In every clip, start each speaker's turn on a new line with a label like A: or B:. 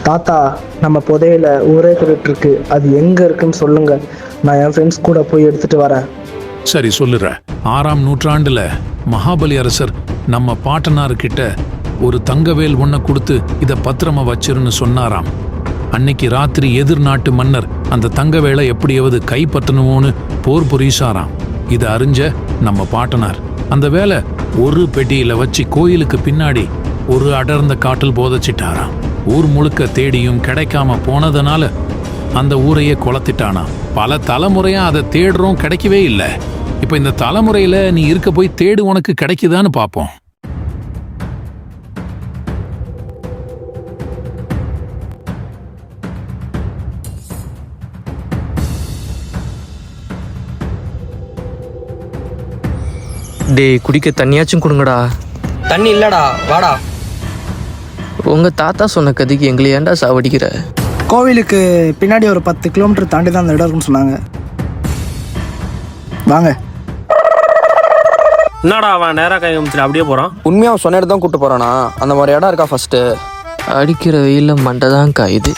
A: தாத்தா, நம்ம புதையில ஊரே திருட்டு இருக்கு, அது எங்க இருக்குன்னு சொல்லுங்க, நான் என் ஃப்ரெண்ட்ஸ் கூட போய் எடுத்துட்டு வரேன்.
B: சரி சொல்லுற. 6ஆம் நூற்றாண்டுல மகாபலி அரசர் நம்ம பாட்டனார்கிட்ட ஒரு தங்கவேல் ஒன்ன கொடுத்து இத பத்திரமா வச்சிருன்னு சொன்னாராம். அன்னைக்கு ராத்திரி எதிர் நாட்டு மன்னர் அந்த தங்கவேலை எப்படியாவது கைப்பற்றணும்னு போர் புரிசாராம். இதை அறிஞ்ச நம்ம பாட்டனார் அந்த வேலை ஒரு பெட்டியில வச்சு கோயிலுக்கு பின்னாடி ஒரு அடர்ந்த காட்டில் போதச்சிட்டாராம். ஊர் முழுக்க தேடியும் கிடைக்காம போனதுனால அந்த ஊரையே கொளத்திட்டானா. பல தலைமுறையா அதை தேடுறோம், கிடைக்கவே இல்லை. இப்ப இந்த தலைமுறையில நீ இருக்க போய் தேடு, உனக்கு கிடைக்குதான்னு பாப்போம்.
C: டேய், குடிக்க தண்ணியாச்சும் கொடுங்கடா.
D: தண்ணி இல்லடா, வாடா.
C: உங்க தாத்தா சொன்ன கதைக்கு எங்களை ஏன்டா சாவடிக்கிற?
A: கோவிலுக்கு பின்னாடி ஒரு 10 கிலோமீட்டர் தாண்டி தான் அந்த இடம் இருக்குன்னு சொன்னாங்க. வாங்க.
E: என்னடா அவன் நேரா கை காமிச்சிட்டு அப்படியே போறான்?
D: உண்மையா அவன் சொன்ன இடம் தான் கூட்டு போறானா? அந்த மாதிரி இடம் இருக்கா? ஃபர்ஸ்ட்
C: அடிக்கிற வெயில மண்டை தான் காயுது.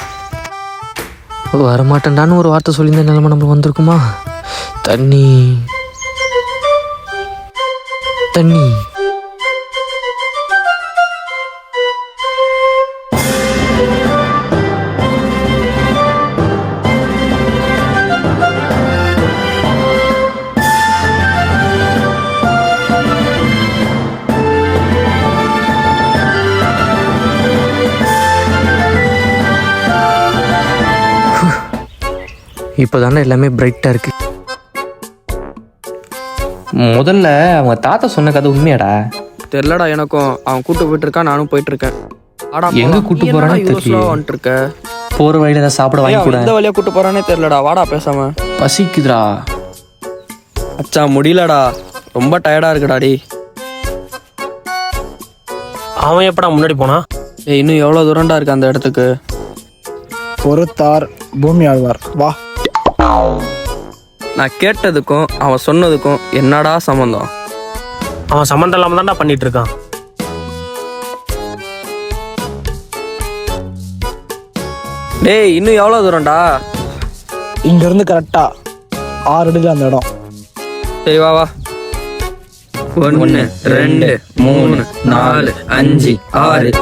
C: வரமாட்டேன்டான்னு ஒரு வார்த்தை சொல்லியிருந்த நிலைமை நம்மளுக்கு வந்திருக்குமா? தண்ணி தண்ணி இப்போதானே எல்லாமே பிரைட்டா இருக்கு. முதல்ல அவங்க தாத்தா சொன்ன கதை உண்மையாடா?
D: தெரியலடா எனக்கும். அவன் கூட்டு போயிட்டு இருக்கான், நானும் போயிட்டு இருக்கேன்.
C: எங்க கூட்டு போறானே தெரியல.
D: வந்துட்டு இருக்க
C: போற வழியில ஏதாவது சாப்பிட வாங்கி கூட.
D: எந்த வழியா கூட்டு போறானே தெரியலடா. வாடா பேசாம.
C: பசிக்குதுடா
D: அச்சா, முடியலடா, ரொம்ப டயர்டா இருக்குடாடி.
E: அவன் எப்படா முன்னாடி போனா?
D: இன்னும் எவ்வளவு தூரம்டா இருக்கு அந்த இடத்துக்கு?
A: பொறுத்தார் பூமி ஆழ்வார். வா.
D: நான் கேட்டதுக்கும் அவன் சொன்னதுக்கும் என்னடா சம்பந்தம்?
E: அவன் சம்மந்தம் இல்லாம தான்டா பண்ணிட்டு இருக்கான்.
D: டேய், இன்னும் எவ்வளவு தூரம்டா?
A: இங்க இருந்து கரெக்டா 6 அடியில் அந்த இடம்.
D: சரி வா வா. 1 2 3 4 5 6.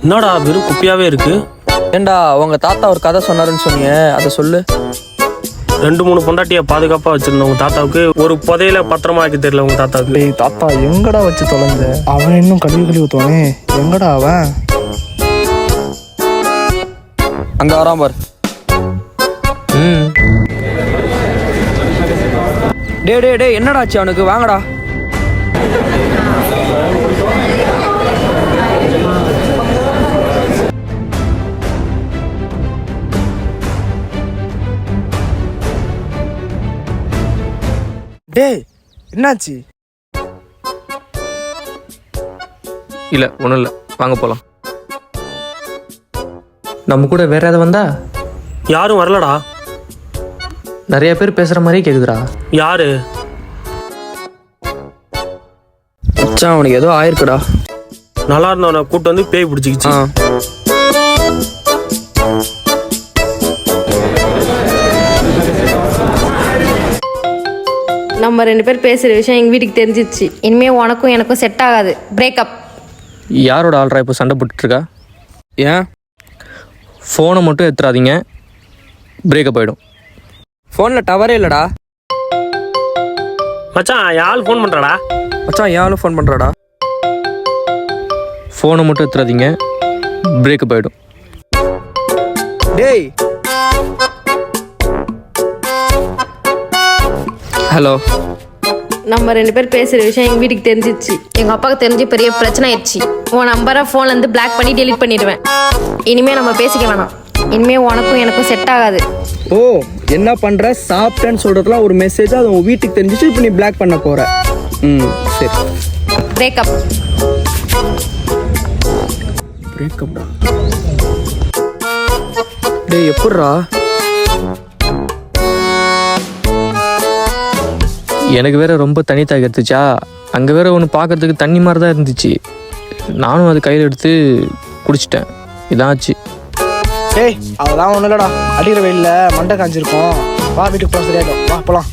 E: என்னடா வெறும் குப்பியாவே இருக்கு?
D: ஏண்டா, உங்க தாத்தா ஒரு கதை சொன்னாருன்னு சொன்னீங்க, அதை சொல்லு.
E: 2-3 பொண்டாட்டிய பாதுகாப்பா வச்சிருந்த உங்க தாத்தாவுக்கு ஒரு புதையில பத்திரமா ஆக்கி தெரியல உங்க தாத்தாவுக்கு.
A: டேய் தாத்தா, எங்கடா வச்சு தொலைஞ்ச? அவன் இன்னும் கழுவி ஊத்துவானே, எங்கடா அவன்?
D: அங்க வரான் பாரு. டே டே டே, என்னடா ஆச்சு அவனுக்கு? வாங்கடா.
A: டேய், என்னாச்சு?
C: இல்ல, ஒண்ணும் இல்ல, வாங்க போலாம். நம்ம கூட வேற ஏதாவது வந்தா?
E: யாரும் வரலடா.
C: நிறைய பேர் பேசுற மாதிரியே கேக்குதுடா.
E: யாரு?
D: மச்சான், அவனுக்கு ஏதோ ஆயிருக்குடா.
E: நல்லா இருந்தவனை கூட்டு வந்து பேய் பிடிச்சிக்கிச்சு.
F: நம்ம 2 பேர் பேசுகிற விஷயம் எங்கள் வீட்டுக்கு தெரிஞ்சிச்சு. இனிமேல் உனக்கும் எனக்கும் செட் ஆகாது. பிரேக்கப்.
C: யாரோட ஆள்ரா இப்போ சண்டை போட்டுட்டு இருக்கா?
D: ஏன்?
C: ஃபோனை மட்டும் எடுத்துறாதீங்க, பிரேக்கப் ஆகிடும்.
D: ஃபோனில் டவரே இல்லைடா.
E: மச்சான், யாழ் ஃபோன் பண்ணுறாடா.
D: மச்சான், யாரும் ஃபோன் பண்ணுறாடா.
C: ஃபோனை மட்டும் எடுத்துறாதீங்க, பிரேக்கப் ஆகிடும்.
D: டேய், ஹலோ.
F: நம்ம 2 பேர் பேசுகிற விஷயம் எங்கள் வீட்டுக்கு தெரிஞ்சிச்சு. எங்கள் அப்பாவுக்கு தெரிஞ்சு பெரிய பிரச்சனை ஆயிடுச்சு. உன் நம்பரை ஃபோன்லேருந்து பிளாக் பண்ணி டெலிட் பண்ணிடுவேன். இனிமேல் நம்ம பேசிக்க வேணாம். இனிமேல் உனக்கும் எனக்கும் செட் ஆகாது.
D: ஓ, என்ன பண்ணுற? சாப்பிட்டேன்னு சொல்கிறதுலாம் ஒரு மெசேஜ், அது உன் வீட்டுக்கு தெரிஞ்சிச்சு. இப்போ நீ பிளாக் பண்ண போகிற. சரி.
F: பிரேக்கப்.
D: பிரேக்கப்டா. டேய், எப்பட்றா?
C: எனக்கு வேற ரொம்ப தண்ணி தாக்கிடுச்சா, அங்கே வேற ஒன்று பார்க்கறதுக்கு தண்ணி மாதிரி தான் இருந்துச்சு. நானும் அது கையில் எடுத்து குடிச்சிட்டேன். இதான் ஆச்சு.
A: ஏய் அதெல்லாம் ஒன்றும் இல்லைடா, அடிக்கிற வெயில்ல மண்டை காஞ்சிருக்கும். வா வீட்டுக்கு போக சரியாயிடும், வா போகலாம்.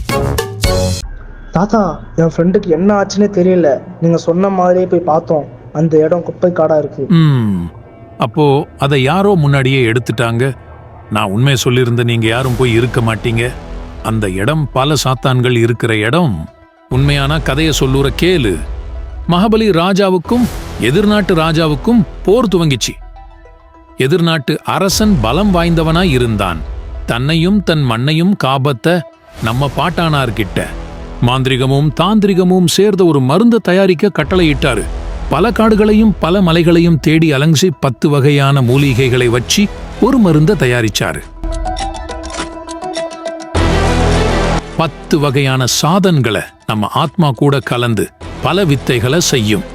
A: தாத்தா என் ஃப்ரெண்டுக்கு என்ன ஆச்சுன்னே தெரியல. நீங்க சொன்ன மாதிரியே போய் பார்த்தோம், அந்த இடம் குப்பை காடா இருக்கு.
B: அப்போ அதை யாரோ முன்னாடியே எடுத்துட்டாங்க. நான் உண்மையை சொல்லியிருந்த நீங்க யாரும் போய் இருக்க மாட்டீங்க. அந்த இடம் பல சாத்தான்கள் இருக்கிற இடம். உண்மையான கதையை சொல்லுற கேளு. மகாபலி ராஜாவுக்கும் எதிர்நாட்டு ராஜாவுக்கும் போர் துவங்கிச்சு. எதிர்நாட்டு அரசன் பலம் வாய்ந்தவனாய் இருந்தான். தன்னையும் தன் மண்ணையும் காப்பாத்த நம்ம பாட்டானார்கிட்ட மாந்திரிகமும் தாந்திரிகமும் சேர்ந்த ஒரு மருந்து தயாரிக்க கட்டளையிட்டாரு. பல காடுகளையும் பல மலைகளையும் தேடி அலங்கி 10 வகையான மூலிகைகளை வச்சு ஒரு மருந்தை தயாரிச்சாரு. 10 வகையான சாதன்களை நம்ம ஆத்மா கூட கலந்து பல வித்தைகளை செய்யும்.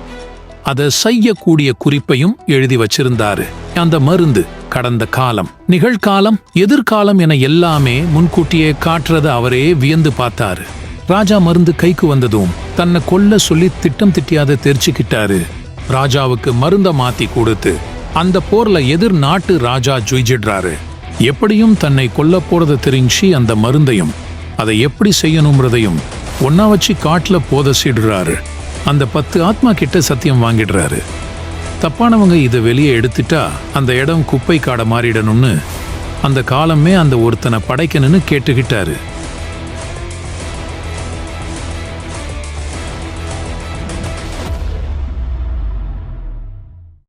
B: அதை செய்யக்கூடிய குறிப்பையும் எழுதி வச்சிருந்தாரு. அந்த மருந்து கடந்த காலம், நிகழ்காலம், எதிர்காலம் என எல்லாமே முன்கூட்டியே காட்டுறத அவரே வியந்து பார்த்தாரு. ராஜா மருந்து கைக்கு வந்ததும் தன்னை கொல்ல சொல்லி திட்டம் திட்டியாத தெரிச்சுக்கிட்டாரு. ராஜாவுக்கு மருந்த மாத்தி கொடுத்து அந்த போர்ல எதிர் நாட்டு ராஜா ஜெயிச்சிடுறாரு. எப்படியும் தன்னை கொல்ல போறத தெரிஞ்சு அந்த மருந்தையும் அதை எப்படி செய்யணும்ன்றதையும் ஒன்னா வச்சு காட்டுல போதசிடுறாரு. அந்த 10 ஆத்மா கிட்ட சத்தியம் வாங்கிடுறாரு. தப்பானவங்க இதை வெளியே எடுத்துட்டா அந்த இடம் குப்பை காடை மாறிடணும்னு அந்த காலமே அந்த ஒருத்தனை படைக்கணும்னு கேட்டுக்கிட்டாரு.